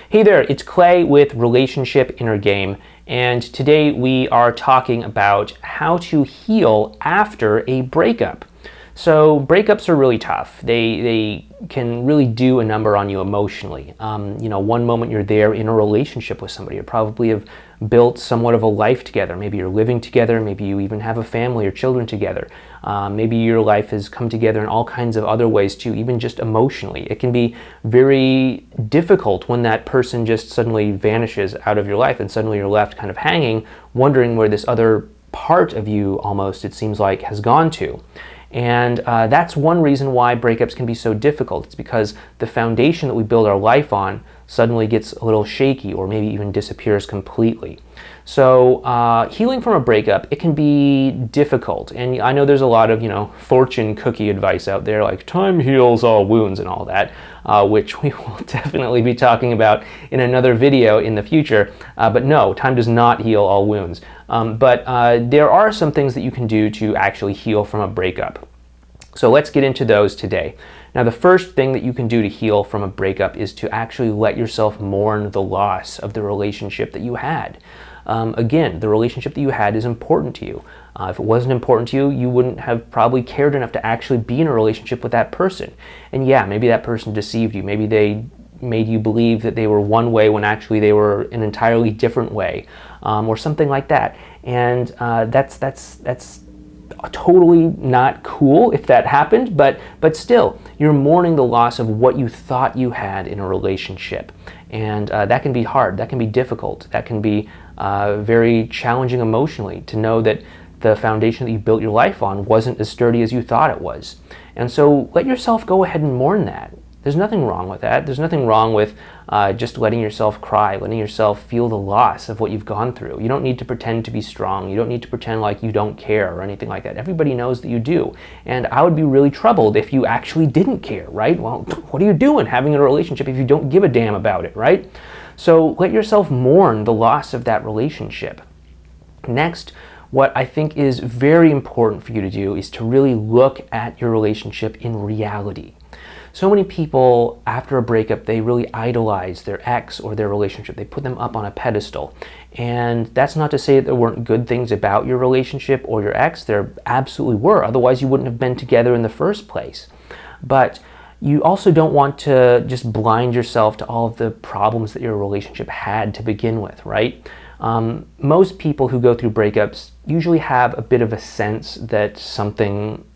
Hey there, it's Clay with Relationship Inner Game, and today we are talking about how to heal after a breakup. So breakups are really tough. They can really do a number on you emotionally. One moment you're there in a relationship with somebody, you probably have built somewhat of a life together. Maybe you're living together, maybe you even have a family or children together. Maybe your life has come together in all kinds of other ways too, even just emotionally. It can be very difficult when that person just suddenly vanishes out of your life and suddenly you're left kind of hanging, wondering where this other part of you almost, it seems like, has gone to. And that's one reason why breakups can be so difficult. It's because the foundation that we build our life on suddenly gets a little shaky or maybe even disappears completely. So healing from a breakup, it can be difficult. And I know there's a lot of, fortune cookie advice out there, like time heals all wounds and all that, which we will definitely be talking about in another video in the future. But no, time does not heal all wounds. But there are some things that you can do to actually heal from a breakup. So let's get into those today. Now, the first thing that you can do to heal from a breakup is to actually let yourself mourn the loss of the relationship that you had. Again, the relationship that you had is important to you. If it wasn't important to you, you wouldn't have probably cared enough to actually be in a relationship with that person. And yeah, maybe that person deceived you. Maybe they made you believe that they were one way when actually they were an entirely different way, or something like that. And that's totally not cool if that happened, but still, you're mourning the loss of what you thought you had in a relationship. And that can be hard, that can be difficult, that can be very challenging emotionally to know that the foundation that you built your life on wasn't as sturdy as you thought it was. And so let yourself go ahead and mourn that. There's nothing wrong with that. There's nothing wrong with just letting yourself cry, letting yourself feel the loss of what you've gone through. You don't need to pretend to be strong. You don't need to pretend like you don't care or anything like that. Everybody knows that you do. And I would be really troubled if you actually didn't care, right? Well, what are you doing having a relationship if you don't give a damn about it, right? So let yourself mourn the loss of that relationship. Next, what I think is very important for you to do is to really look at your relationship in reality. So many people, after a breakup, they really idolize their ex or their relationship. They put them up on a pedestal. And that's not to say that there weren't good things about your relationship or your ex. There absolutely were. Otherwise, you wouldn't have been together in the first place. But you also don't want to just blind yourself to all of the problems that your relationship had to begin with, right? Most people who go through breakups usually have a bit of a sense that something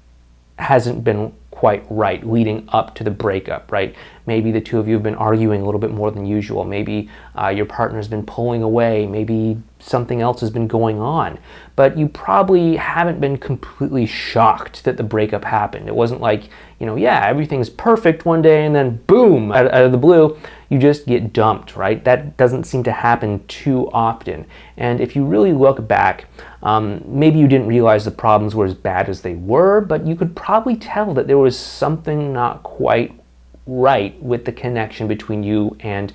hasn't been quite right leading up to the breakup, right? Maybe the two of you have been arguing a little bit more than usual. Maybe your partner's been pulling away. Maybe something else has been going on. But you probably haven't been completely shocked that the breakup happened. It wasn't like, everything's perfect one day and then boom, out of the blue, you just get dumped, right? That doesn't seem to happen too often. And if you really look back, maybe you didn't realize the problems were as bad as they were, but you could probably tell that there was something not quite right with the connection between you and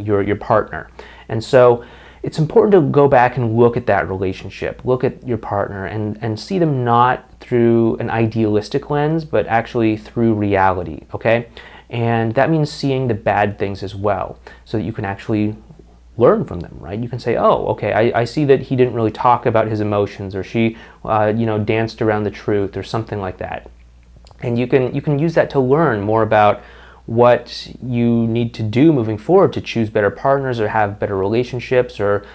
your partner. And so it's important to go back and look at that relationship, look at your partner and see them not through an idealistic lens, but actually through reality, okay? And that means seeing the bad things as well, so that you can actually learn from them, right? You can say, oh, okay, I see that he didn't really talk about his emotions, or she, danced around the truth, or something like that. And you can use that to learn more about what you need to do moving forward to choose better partners or have better relationships or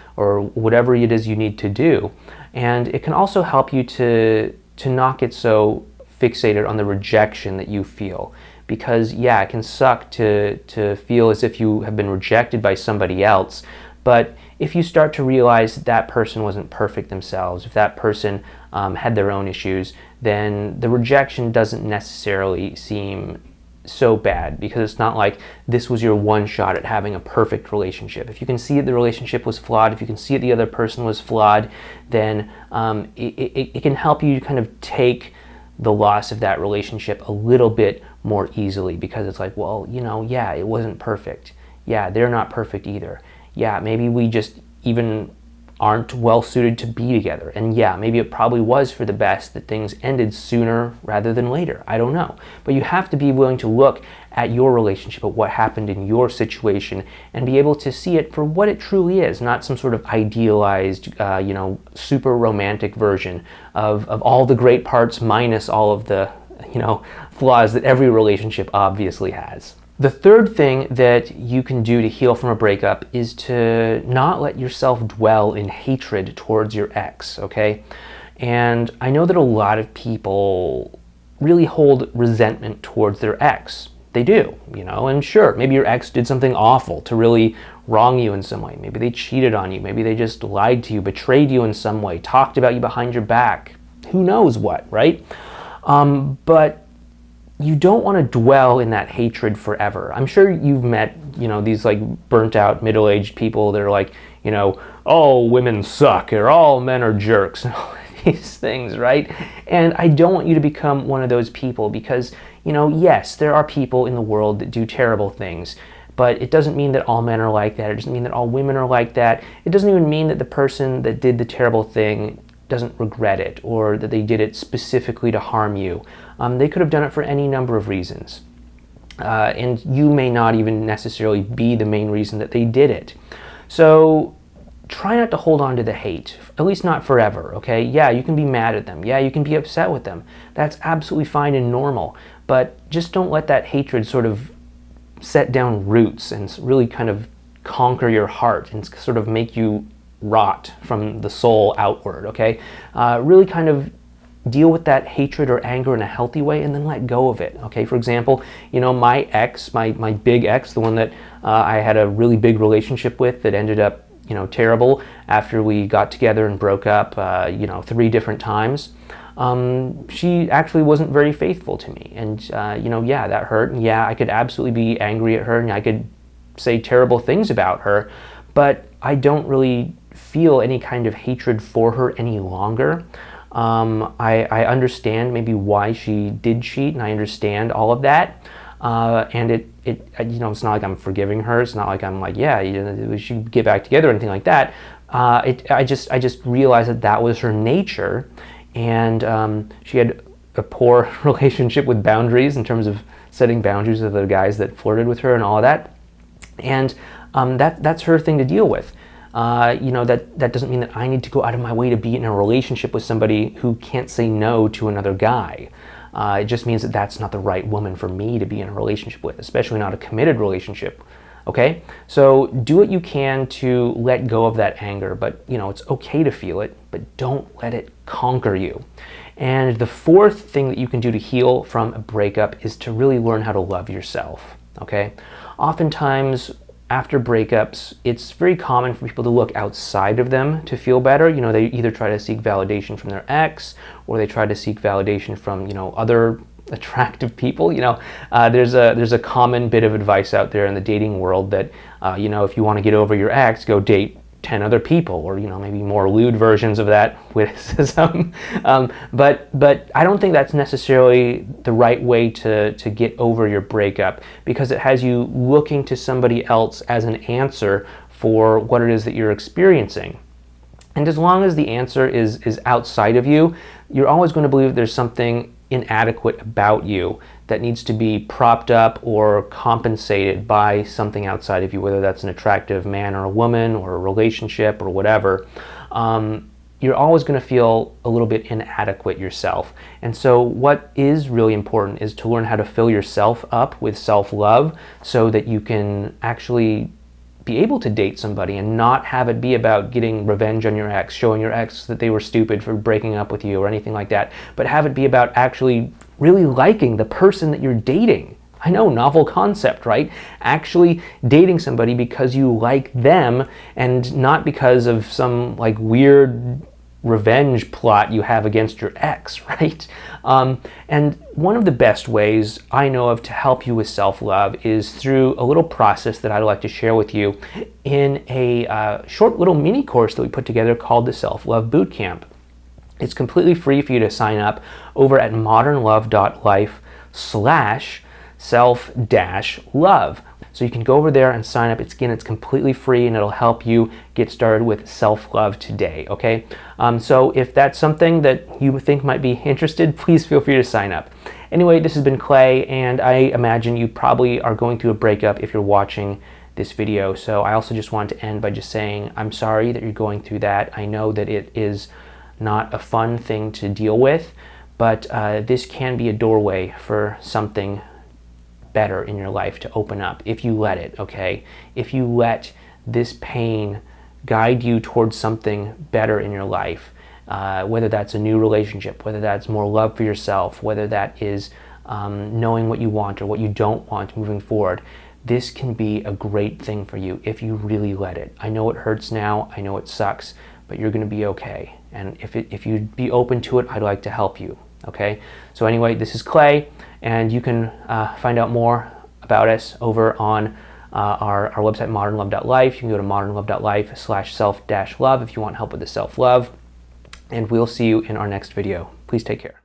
whatever it is you need to do. And it can also help you to not get so fixated on the rejection that you feel. Because it can suck to feel as if you have been rejected by somebody else. But if you start to realize that person wasn't perfect themselves, if that person had their own issues, then the rejection doesn't necessarily seem so bad, because it's not like this was your one shot at having a perfect relationship. If you can see that the relationship was flawed, if you can see that the other person was flawed, then it can help you kind of take the loss of that relationship a little bit more easily, because it's like, well, it wasn't perfect. Yeah, they're not perfect either. Yeah, maybe we just even aren't well suited to be together. And yeah, maybe it probably was for the best that things ended sooner rather than later. I don't know. But you have to be willing to look at your relationship, at what happened in your situation, and be able to see it for what it truly is, not some sort of idealized, super romantic version of all the great parts minus all of the, flaws that every relationship obviously has. The third thing that you can do to heal from a breakup is to not let yourself dwell in hatred towards your ex, okay? And I know that a lot of people really hold resentment towards their ex. They do, and sure, maybe your ex did something awful to really wrong you in some way. Maybe they cheated on you. Maybe they just lied to you, betrayed you in some way, talked about you behind your back. Who knows what, right? But you don't want to dwell in that hatred forever. I'm sure you've met, these like burnt out middle-aged people that are like, all women suck or all men are jerks and all these things, right? And I don't want you to become one of those people because, yes, there are people in the world that do terrible things, but it doesn't mean that all men are like that. It doesn't mean that all women are like that. It doesn't even mean that the person that did the terrible thing doesn't regret it or that they did it specifically to harm you. They could have done it for any number of reasons. And you may not even necessarily be the main reason that they did it. So try not to hold on to the hate, at least not forever, okay? Yeah, you can be mad at them. Yeah, you can be upset with them. That's absolutely fine and normal. But just don't let that hatred sort of set down roots and really kind of conquer your heart and sort of make you rot from the soul outward, okay? Really kind of deal with that hatred or anger in a healthy way and then let go of it, okay? For example, my ex, my big ex, the one that I had a really big relationship with that ended up, terrible after we got together and broke up, 3 different times. She actually wasn't very faithful to me. And, yeah, that hurt. And yeah, I could absolutely be angry at her and I could say terrible things about her, but I don't really feel any kind of hatred for her any longer. I understand maybe why she did cheat, and I understand all of that. And it's not like I'm forgiving her. It's not like I'm like, yeah, we should get back together or anything like that. I just realized that was her nature, and she had a poor relationship with boundaries in terms of setting boundaries with the guys that flirted with her and all of that. And that's her thing to deal with. That doesn't mean that I need to go out of my way to be in a relationship with somebody who can't say no to another guy. It just means that that's not the right woman for me to be in a relationship with, especially not a committed relationship. Okay? So do what you can to let go of that anger, but it's okay to feel it, but don't let it conquer you. And the fourth thing that you can do to heal from a breakup is to really learn how to love yourself. Okay? Oftentimes, after breakups, it's very common for people to look outside of them to feel better. They either try to seek validation from their ex, or they try to seek validation from, other attractive people. There's a common bit of advice out there in the dating world that, if you want to get over your ex, go date 10 other people, or maybe more lewd versions of that witticism. But I don't think that's necessarily the right way to get over your breakup, because it has you looking to somebody else as an answer for what it is that you're experiencing. And as long as the answer is outside of you, you're always going to believe there's something inadequate about you that needs to be propped up or compensated by something outside of you, whether that's an attractive man or a woman or a relationship or whatever. You're always going to feel a little bit inadequate yourself. And so what is really important is to learn how to fill yourself up with self-love so that you can actually be able to date somebody and not have it be about getting revenge on your ex, showing your ex that they were stupid for breaking up with you or anything like that, but have it be about actually really liking the person that you're dating. I know, novel concept, right? Actually dating somebody because you like them and not because of some like weird revenge plot you have against your ex, right? And one of the best ways I know of to help you with self-love is through a little process that I'd like to share with you in a short little mini course that we put together called the Self-Love Bootcamp. It's completely free for you to sign up over at modernlove.life/self-love. So you can go over there and sign up. It's completely free, and it'll help you get started with self-love today, okay? So if that's something that you think might be interested, please feel free to sign up. Anyway, this has been Clay, and I imagine you probably are going through a breakup if you're watching this video. So I also just wanted to end by just saying I'm sorry that you're going through that. I know that it is not a fun thing to deal with, but this can be a doorway for something better in your life to open up if you let it, okay? If you let this pain guide you towards something better in your life, whether that's a new relationship, whether that's more love for yourself, whether that is knowing what you want or what you don't want moving forward, this can be a great thing for you if you really let it. I know it hurts now, I know it sucks, but you're going to be okay. And if you'd be open to it, I'd like to help you, okay? So anyway, this is Clay, and you can find out more about us over on our website, modernlove.life. You can go to modernlove.life/self-love if you want help with the self-love. And we'll see you in our next video. Please take care.